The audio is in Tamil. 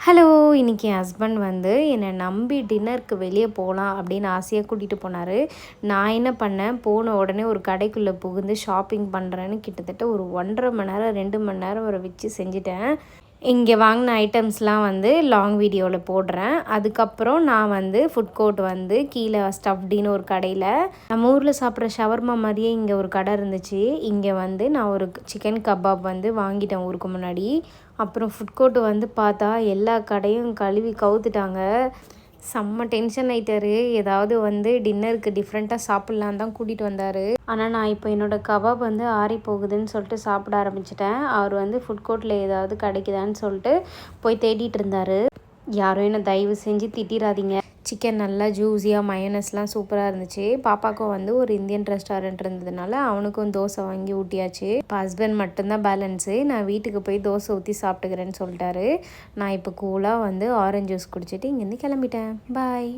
ஹலோ! இன்னைக்கு என் ஹஸ்பண்ட் வந்து என்னை நம்பி டின்னருக்கு வெளியே போகலாம் அப்படின்னு ஆசையாக கூட்டிகிட்டு போனார். நான் என்ன பண்ணேன், போன உடனே ஒரு கடைக்குள்ளே புகுந்து ஷாப்பிங் பண்ணுறேன்னு கிட்டத்தட்ட ஒரு 1 1/2 மணி நேரம் 2 மணி நேரம் வரை வச்சு செஞ்சுட்டேன். இங்கே வாங்கின ஐட்டம்ஸ்லாம் வந்து லாங் வீடியோவில் போடுறேன். அதுக்கப்புறம் நான் வந்து ஃபுட் கோர்ட் வந்து கீழே ஸ்டஃப்டின்னு ஒரு கடையில் நம்ம ஊரில் சாப்பிட்ற ஷவர்மா மாதிரியே இங்கே ஒரு கடை இருந்துச்சு. இங்கே வந்து நான் ஒரு சிக்கன் கபாப் வந்து வாங்கிட்டேன் ஊருக்கு முன்னாடி. அப்புறம் ஃபுட் கோர்ட் வந்து பார்த்தா எல்லா கடையும் கழுவி கவுத்துட்டாங்க. செம்ம டென்ஷன் ஆகிட்டாரு. ஏதாவது வந்து டின்னருக்கு டிஃப்ரெண்ட்டாக சாப்பிட்லான்னு தான் கூட்டிகிட்டு வந்தார். ஆனால் நான் இப்போ என்னோடய கபாப் வந்து ஆறி போகுதுன்னு சொல்லிட்டு சாப்பிட ஆரம்பிச்சிட்டேன். அவர் வந்து ஃபுட் கோர்ட்டில் ஏதாவது கிடைக்குதான்னு சொல்லிட்டு போய் தேடிட்டு இருந்தார். யாரும் என்ன தயவு செஞ்சு திட்டிடாதீங்க. சிக்கன் நல்லா ஜூஸியாக மயோனஸ்லாம் சூப்பராக இருந்துச்சு. பாப்பாவுக்கும் வந்து ஒரு இந்தியன் ரெஸ்டாரண்ட் இருந்ததுனால அவனுக்கும் தோசை வாங்கி ஊட்டியாச்சு. இப்போ ஹஸ்பண்ட் மட்டும்தான் பேலன்ஸு. நான் வீட்டுக்கு போய் தோசை ஊற்றி சாப்பிட்டுக்கிறேன்னு சொல்லிட்டாரு. நான் இப்போ கூலாக வந்து ஆரஞ்சு ஜூஸ் குடிச்சிட்டு இங்கேருந்து கிளம்பிட்டேன். பாய்.